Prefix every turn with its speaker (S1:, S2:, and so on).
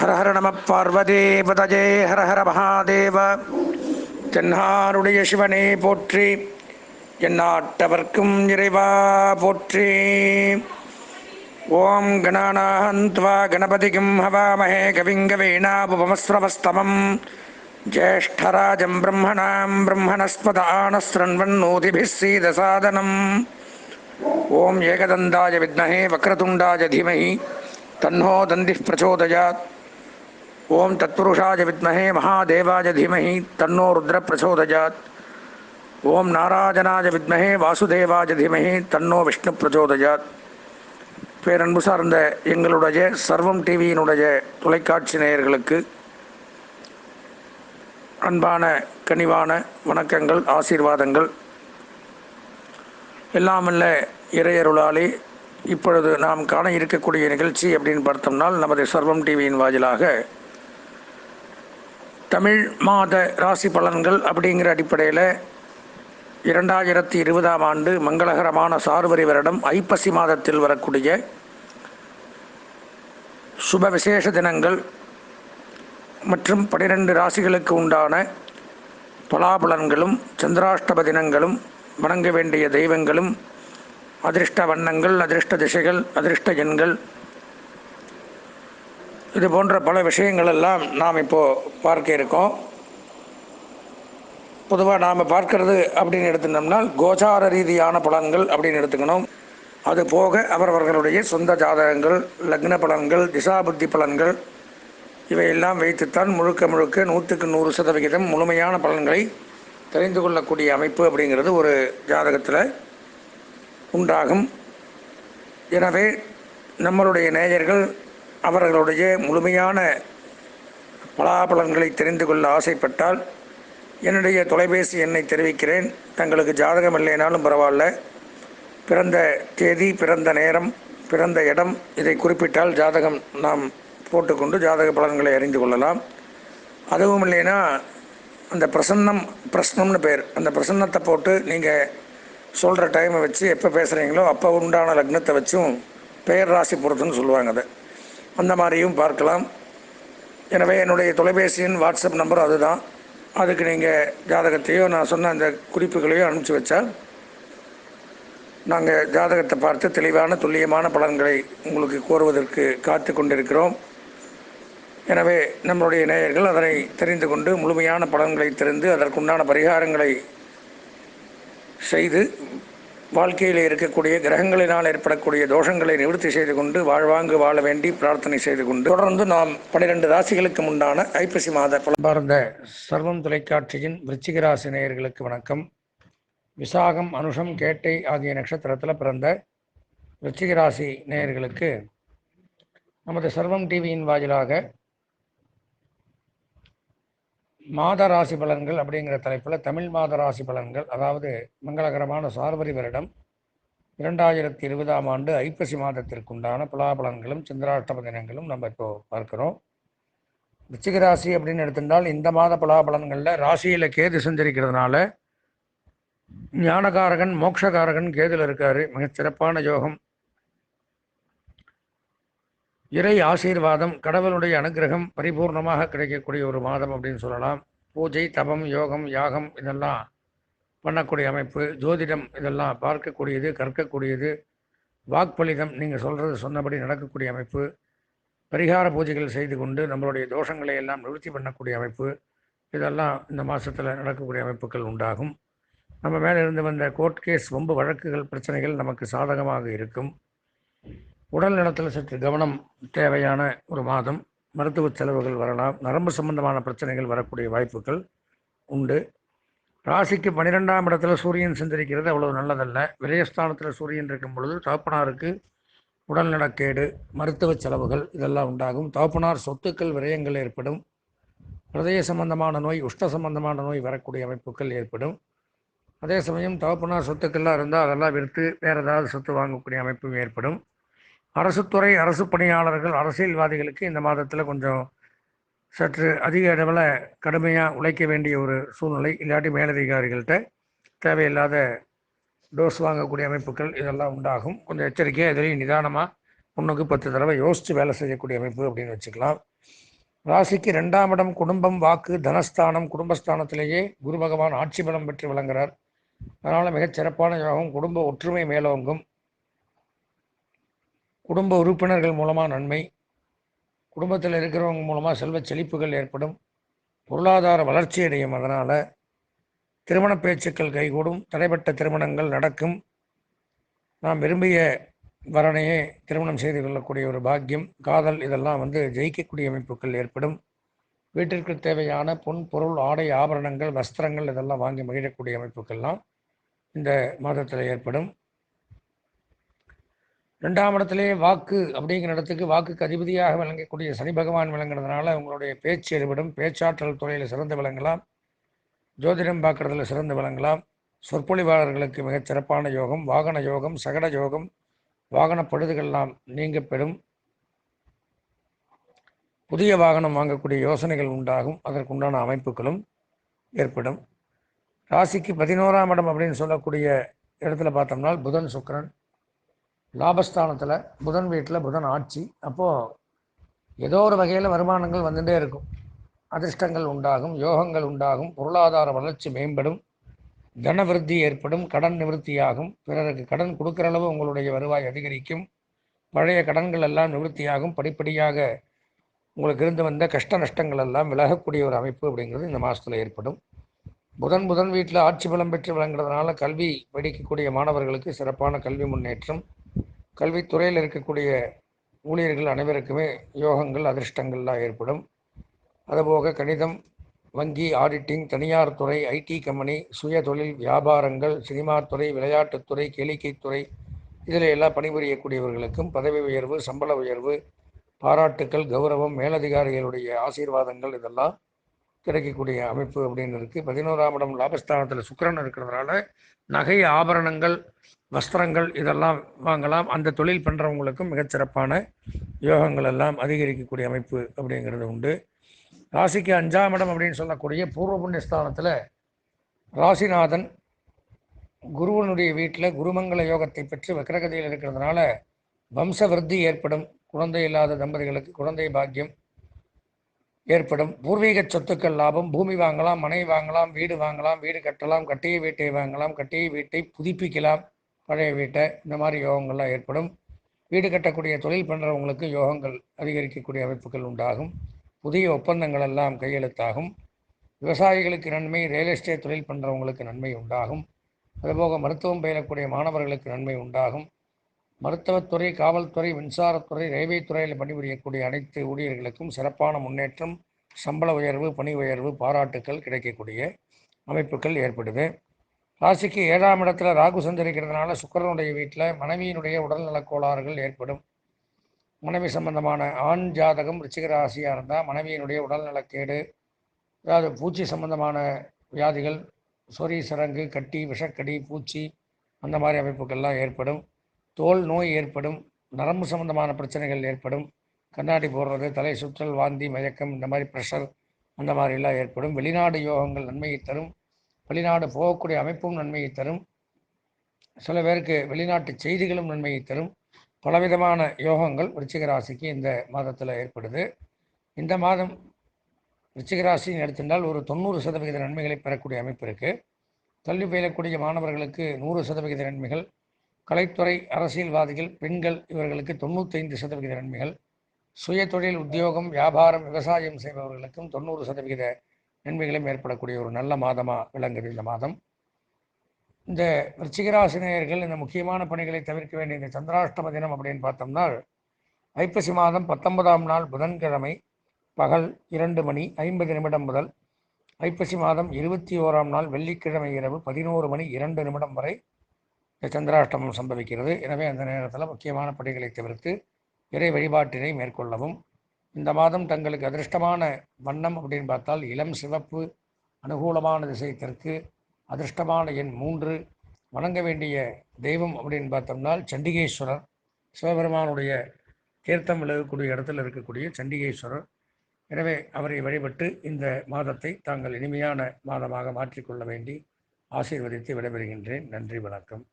S1: ஹர ஹர நம பார்வதே பதஜே ஹர ஹர மகாதேவ. தென்னாருடைய சிவனே போற்றி, எந்நாட்டவர்க்கும் இறைவா போற்றி. ஓம் கணானாந்த்வா கணபதிகும் ஹவாமஹே கவிங்கவேணாபுபமஸ்ரவஸ்தமம் ஜேஷ்டராஜம் பிரம்மணாம் பிரம்மணஸ்பத ஆனஸ்ரண்வன்னோதிபிः சீதசாதனம். ஓம் ஏகதந்தாய வித்மஹே வக்ரதுண்டாய தீமஹி தன்னோ தந்திः பிரச்சோதயாத். ஓம் தத்புருஷாய வித்மஹே மகாதேவாய தீமஹி தன்னோ ருத்ர பிரச்சோதயாத். ஓம் நாராயணாய வித்மஹே வாசுதேவாய தீமஹி தன்னோ விஷ்ணு பிரச்சோதயாத். பேரன்பு சார்ந்த எங்களுடைய சர்வம் டிவியினுடைய தொலைக்காட்சி நேயர்களுக்கு அன்பான கனிவான வணக்கங்கள், ஆசீர்வாதங்கள். எல்லாமல்ல இறையருளாலே இப்பொழுது நாம் காண இருக்கக்கூடிய நிகழ்ச்சி அப்படின்னு பார்த்தோம்னால், நமது சர்வம் டிவியின் வாயிலாக தமிழ் மாத ராசி பலன்கள் அப்படிங்கிற அடிப்படையில் 2020ஆம் ஆண்டு மங்களகரமான சார்வரி வருடம் ஐப்பசி மாதத்தில் வரக்கூடிய சுப விசேஷ தினங்கள் மற்றும் 12 ராசிகளுக்கு உண்டான பலாபலன்களும் சந்திராஷ்டம தினங்களும் வணங்க வேண்டிய தெய்வங்களும் அதிர்ஷ்ட வண்ணங்கள், அதிர்ஷ்ட திசைகள், அதிர்ஷ்ட எண்கள், இது போன்ற பல விஷயங்கள் எல்லாம் நாம் இப்போது பார்க்க இருக்கோம். பொதுவாக நாம் பார்க்கறது அப்படின்னு எடுத்துட்டோம்னால் கோச்சார ரீதியான பலன்கள் அப்படின்னு எடுத்துக்கணும். அது போக அவரவர்களுடைய சொந்த ஜாதகங்கள், லக்ன பலன்கள், திசாபுத்தி பலன்கள் இவையெல்லாம் வைத்துத்தான் முழுக்க 100க்கு 100% முழுமையான பலன்களை தெரிந்து கொள்ளக்கூடிய அமைப்பு அப்படிங்கிறது ஒரு ஜாதகத்தில் உண்டாகும். எனவே நம்மளுடைய நேயர்கள் அவர்களுடைய முழுமையான பலாபலன்களை தெரிந்து கொள்ள ஆசைப்பட்டால் என்னுடைய தொலைபேசி எண்ணை தெரிவிக்கிறேன். தங்களுக்கு ஜாதகம் இல்லைனாலும் பரவாயில்ல, பிறந்த தேதி, பிறந்த நேரம், பிறந்த இடம் இதை குறிப்பிட்டால் ஜாதகம் நாம் போட்டுக்கொண்டு ஜாதக பலன்களை அறிந்து கொள்ளலாம். அதுவும் இல்லைன்னா அந்த பிரசன்னம்னு பேர், அந்த பிரசன்னத்தை போட்டு நீங்கள் சொல்கிற டைமை வச்சு எப்போ பேசுகிறீங்களோ அப்போ உண்டான லக்னத்தை வச்சும் பெயர் ராசி பொறுத்துன்னு சொல்லுவாங்க. அதை அந்த மாதிரியும் பார்க்கலாம். எனவே என்னுடைய தொலைபேசியின் வாட்ஸ்அப் நம்பர் அதுதான். அதுக்கு நீங்கள் ஜாதகத்தையோ நான் சொன்ன அந்த குறிப்புகளையோ அனுப்பிச்சி வச்சா நாங்கள் ஜாதகத்தை பார்த்து தெளிவான துல்லியமான பலன்களை உங்களுக்கு கோருவதற்கு காத்து கொண்டிருக்கிறோம். எனவே நம்மளுடைய நேயர்கள் அதனை தெரிந்து கொண்டு முழுமையான பலன்களை தெரிந்து அதற்குண்டான பரிகாரங்களை செய்து வாழ்க்கையில் இருக்கக்கூடிய கிரகங்களினால் ஏற்படக்கூடிய தோஷங்களை நிவர்த்தி செய்து கொண்டு வாழ்வாங்கு வாழ வேண்டி பிரார்த்தனை செய்து கொண்டு தொடர்ந்து நாம் 12 ராசிகளுக்கு உண்டான ஐப்பசி மாத பலபார்ந்த சர்வம் தொலைக்காட்சியின் விருச்சிக ராசி நேயர்களுக்கு வணக்கம். விசாகம், அனுஷம், கேட்டை ஆகிய நட்சத்திரத்தில் பிறந்த விருச்சிக ராசி நேயர்களுக்கு நமது சர்வம் டிவியின் வாயிலாக மாத ராசி பலன்கள் அப்படிங்கிற தலைப்பில் தமிழ் மாத ராசி பலன்கள், அதாவது மங்களகரமான சார்வரி வருடம் 2020ஆம் ஆண்டு ஐப்பசி மாதத்திற்குண்டான பலாபலன்களும் சந்திராஷ்டம தினங்களும் நம்ம இப்போ பார்க்குறோம். விருச்சிக ராசி அப்படின்னு எடுத்திருந்தால் இந்த மாத பலாபலன்களில் ராசியில் கேது சஞ்சரிக்கிறதுனால ஞானகாரகன், மோட்சகாரகன் கேதுல இருக்காரு. மிகச் சிறப்பான யோகம், இறை ஆசீர்வாதம், கடவுளுடைய அனுகிரகம் பரிபூர்ணமாக கிடைக்கக்கூடிய ஒரு மாதம் அப்படின்னு சொல்லலாம். பூஜை, தபம், யோகம், யாகம் இதெல்லாம் பண்ணக்கூடிய அமைப்பு, ஜோதிடம் இதெல்லாம் பார்க்கக்கூடியது, கற்கக்கூடியது, வாக்பலிதம் நீங்கள் சொல்கிறது சொன்னபடி நடக்கக்கூடிய அமைப்பு, பரிகார பூஜைகள் செய்து கொண்டு நம்மளுடைய தோஷங்களை எல்லாம் நிவர்த்தி பண்ணக்கூடிய அமைப்பு, இதெல்லாம் இந்த மாதத்தில் நடக்கக்கூடிய அமைப்புகள் உண்டாகும். நம்ம மேலே இருந்து வந்த கோர்ட் கேஸ், வம்பு வழக்குகள், பிரச்சனைகள் நமக்கு சாதகமாக இருக்கும். உடல் நலத்தில் சற்று கவனம் தேவையான ஒரு மாதம். மருத்துவ செலவுகள் வரலாம். நரம்பு சம்பந்தமான பிரச்சனைகள் வரக்கூடிய வாய்ப்புகள் உண்டு. ராசிக்கு 12ஆம் இடத்துல சூரியன் சஞ்சரிக்கிறது அவ்வளவு நல்லதல்ல. விரயஸ்தானத்தில் சூரியன் இருக்கும் பொழுது தகப்பனாருக்கு உடல்நலக்கேடு, மருத்துவ செலவுகள் இதெல்லாம் உண்டாகும். தகப்பனார் சொத்துக்கள் விரயங்கள் ஏற்படும். ஹிருதய சம்பந்தமான நோய், உஷ்ட சம்பந்தமான நோய் வரக்கூடிய அமைப்புகள் ஏற்படும். அதே சமயம் தகப்பனார் சொத்துக்கள்லாம் இருந்தால் அதெல்லாம் விற்று வேறு ஏதாவது சொத்து வாங்கக்கூடிய அமைப்பும் ஏற்படும். அரசுத்துறை, அரசு பணியாளர்கள், அரசியல்வாதிகளுக்கு இந்த மாதத்தில் கொஞ்சம் சற்று அதிக அளவில் கடுமையாக உழைக்க வேண்டிய ஒரு சூழ்நிலை, இல்லாட்டி மேலதிகாரிகள்கிட்ட தேவையில்லாத டோஸ் வாங்கக்கூடிய அமைப்புகள் இதெல்லாம் உண்டாகும். கொஞ்சம் எச்சரிக்கையாக எதிரையும் நிதானமாக 1க்கு 10 தடவை யோசித்து வேலை செய்யக்கூடிய அமைப்பு அப்படின்னு வச்சுக்கலாம். ராசிக்கு 2ஆம் இடம் குடும்பம், வாக்கு, தனஸ்தானம். குடும்பஸ்தானத்திலேயே குரு பகவான் ஆட்சி பலம் பெற்று விளங்குகிறார். அதனால் மிகச் சிறப்பான யோகம். குடும்ப ஒற்றுமை மேலோங்கும். குடும்ப உறுப்பினர்கள் மூலமாக நன்மை. குடும்பத்தில் இருக்கிறவங்க மூலமாக செல்வ செழிப்புகள் ஏற்படும். பொருளாதார வளர்ச்சி அடையும். அதனால் திருமண பேச்சுக்கள் கைகூடும். தடைப்பட்ட திருமணங்கள் நடக்கும். நாம் விரும்பிய வரனையே திருமணம் செய்து கொள்ளக்கூடிய ஒரு பாக்கியம், காதல் இதெல்லாம் ஜெயிக்கக்கூடிய அமைப்புகள் ஏற்படும். வீட்டிற்கு தேவையான பொன் பொருள், ஆடை, ஆபரணங்கள், வஸ்திரங்கள் இதெல்லாம் வாங்கி மகிழக்கூடிய அமைப்புகள்லாம் இந்த மாதத்தில் ஏற்படும். 2ஆம் இடத்திலே வாக்கு அப்படிங்கிற இடத்துக்கு வாக்குக்கு அதிபதியாக விளங்கக்கூடிய சனி பகவான் விளங்குறதுனால உங்களுடைய பேச்சு எடுபடும். பேச்சாற்றல் துறையில் சிறந்து விளங்கலாம். ஜோதிடம் பார்க்குறதுல சிறந்து விளங்கலாம். சொற்பொழிவாளர்களுக்கு மிகச் சிறப்பான யோகம். வாகன யோகம், சகட யோகம், வாகன பழுதுகள்லாம் நீங்க பெறும். புதிய வாகனம் வாங்கக்கூடிய யோசனைகள் உண்டாகும். அதற்குண்டான அமைப்புகளும் ஏற்படும். ராசிக்கு 11ஆம் இடம் அப்படின்னு சொல்லக்கூடிய இடத்துல பார்த்தோம்னா புதன் சுக்கிரன் லாபஸ்தானத்தில், புதன் வீட்டில் புதன் ஆட்சி. அப்போது ஏதோ ஒரு வகையில் வருமானங்கள் வந்துட்டே இருக்கும். அதிர்ஷ்டங்கள் உண்டாகும், யோகங்கள் உண்டாகும், பொருளாதார வளர்ச்சி மேம்படும், தன விருத்தி ஏற்படும், கடன் நிவர்த்தியாகும். பிறருக்கு கடன் கொடுக்குற அளவு உங்களுடைய வருவாய் அதிகரிக்கும். பழைய கடன்கள் எல்லாம் நிவர்த்தியாகும். படிப்படியாக உங்களுக்கு இருந்து வந்த கஷ்ட நஷ்டங்கள் எல்லாம் விலகக்கூடிய ஒரு அமைப்பு அப்படிங்கிறது இந்த மாதத்தில் ஏற்படும். புதன் வீட்டில் ஆட்சி பலம் பெற்று விளங்குறதுனால கல்வி படிக்கக்கூடிய மாணவர்களுக்கு சிறப்பான கல்வி முன்னேற்றம். கல்வித்துறையில் இருக்கக்கூடிய ஊழியர்கள் அனைவருக்குமே யோகங்கள், அதிர்ஷ்டங்கள்லாம் ஏற்படும். அதுபோக கணிதம், வங்கி, ஆடிட்டிங், தனியார் துறை, ஐடி கம்பெனி, சுய தொழில், வியாபாரங்கள், சினிமா துறை, விளையாட்டுத்துறை, கேளிக்கைத்துறை இதில் எல்லாம் பணிபுரியக்கூடியவர்களுக்கும் பதவி உயர்வு, சம்பள உயர்வு, பாராட்டுக்கள், கௌரவம், மேலதிகாரிகளுடைய ஆசீர்வாதங்கள் இதெல்லாம் கிடைக்கக்கூடிய அமைப்பு அப்படின்னு இருக்குது. 11ஆம் இடம் லாபஸ்தானத்தில் சுக்கிரன் இருக்கிறதுனால நகை, ஆபரணங்கள், வஸ்திரங்கள் இதெல்லாம் வாங்கலாம். அந்த தொழில் பண்ணுறவங்களுக்கும் மிகச்சிறப்பான யோகங்கள் எல்லாம் அதிகரிக்கக்கூடிய அமைப்பு அப்படிங்கிறது உண்டு. ராசிக்கு 5ஆம் இடம் அப்படின்னு சொல்லக்கூடிய பூர்வ புண்ணியஸ்தானத்தில் ராசிநாதன் குருவனுடைய வீட்டில் குருமங்கல யோகத்தை பெற்று வக்ரகதியில் இருக்கிறதுனால வம்ச விருத்தி ஏற்படும். குழந்தை இல்லாத தம்பதிகளுக்கு குழந்தை பாக்கியம் ஏற்படும். பூர்வீக சொத்துக்கள் லாபம். பூமி வாங்கலாம், மனை வாங்கலாம், வீடு வாங்கலாம், வீடு கட்டலாம், கட்டிய வீட்டை வாங்கலாம், கட்டிய வீட்டை புதுப்பிக்கலாம், பழைய வீட்டை. இந்த மாதிரி யோகங்கள்லாம் ஏற்படும். வீடு கட்டக்கூடிய தொழில் பண்ணுறவங்களுக்கு யோகங்கள் அதிகரிக்கக்கூடிய அமைப்புகள் உண்டாகும். புதிய ஒப்பந்தங்கள் எல்லாம் கையெழுத்தாகும். விவசாயிகளுக்கு நன்மை, ரியல் எஸ்டேட் தொழில் பண்ணுறவங்களுக்கு நன்மை உண்டாகும். அதுபோக மருத்துவம் பயிலக்கூடிய மாணவர்களுக்கு நன்மை உண்டாகும். மருத்துவத்துறை, காவல்துறை, மின்சாரத்துறை, ரயில்வே துறையில் பணிபுரியக்கூடிய அனைத்து ஊழியர்களுக்கும் சிறப்பான முன்னேற்றம், சம்பள உயர்வு, பணி உயர்வு, பாராட்டுக்கள் கிடைக்கக்கூடிய அமைப்புகள் ஏற்படுது. ராசிக்கு 7ஆம் இடத்துல ராகு சஞ்சரிக்கிறதுனால சுக்கிரனுடைய வீட்டில் மனைவியினுடைய உடல்நலக் கோளாறுகள் ஏற்படும். மனைவி சம்பந்தமான ஆண் ஜாதகம் ரிச்சிக ராசியாக இருந்தால் மனைவியினுடைய உடல்நலக்கேடு, அதாவது பூச்சி சம்பந்தமான வியாதிகள், சொறி, சரங்கு, கட்டி, விஷக்கடி, பூச்சி அந்த மாதிரி அமைப்புகள்லாம் ஏற்படும். தோல் நோய் ஏற்படும். நரம்பு சம்பந்தமான பிரச்சனைகள் ஏற்படும். கண்ணாடி போடுறது, தலை சுற்றல், வாந்தி, மயக்கம், இந்த மாதிரி ப்ரெஷர் அந்த மாதிரிலாம் ஏற்படும். வெளிநாடு யோகங்கள் நன்மையை தரும். வெளிநாடு போகக்கூடிய அமைப்பும் நன்மையை தரும். சில பேருக்கு வெளிநாட்டு செய்திகளும் நன்மையை தரும். பலவிதமான யோகங்கள் விருச்சிக ராசிக்கு இந்த மாதத்தில் ஏற்படுது. இந்த மாதம் விருச்சிக ராசின்னு எடுத்திருந்தால் ஒரு 90% நன்மைகளை பெறக்கூடிய அமைப்பு இருக்குது. கல்வி பயிலக்கூடிய மாணவர்களுக்கு 100% நன்மைகள். கலைத்துறை, அரசியல்வாதிகள், பெண்கள் இவர்களுக்கு 95% நன்மைகள். சுய தொழில், உத்தியோகம், வியாபாரம், விவசாயம் செய்பவர்களுக்கும் 90% நன்மைகளும் ஏற்படக்கூடிய ஒரு நல்ல மாதமாக விளங்குது இந்த மாதம். இந்த விருச்சிகராசினியர்கள் இந்த முக்கியமான பணிகளை தவிர்க்க வேண்டிய இந்த சந்திராஷ்டம தினம் அப்படின்னு பார்த்தோம்னா ஐப்பசி மாதம் 19ஆம் நாள் புதன்கிழமை பகல் 2:50 முதல் ஐப்பசி மாதம் 21ஆம் நாள் வெள்ளிக்கிழமை இரவு 11:02 வரை இந்த சந்திராஷ்டமம் சம்பவிக்கிறது. எனவே அந்த நேரத்தில் முக்கியமான பணிகளை தவிர்த்து இறை வழிபாட்டினை மேற்கொள்ளவும். இந்த மாதம் தங்களுக்கு அதிர்ஷ்டமான வண்ணம் அப்படின்னு பார்த்தால் இளம் சிவப்பு, அனுகூலமான திசை தெற்கு, அதிர்ஷ்டமான எண் 3, வணங்க வேண்டிய தெய்வம் அப்படின்னு பார்த்தோம்னா சண்டிகேஸ்வரர், சிவபெருமானுடைய தீர்த்தம் விலகக்கூடிய இடத்துல இருக்கக்கூடிய சண்டிகேஸ்வரர். எனவே அவரை வழிபட்டு இந்த மாதத்தை தாங்கள் இனிமையான மாதமாக மாற்றிக்கொள்ள வேண்டி ஆசீர்வதித்து விடைபெறுகின்றேன். நன்றி, வணக்கம்.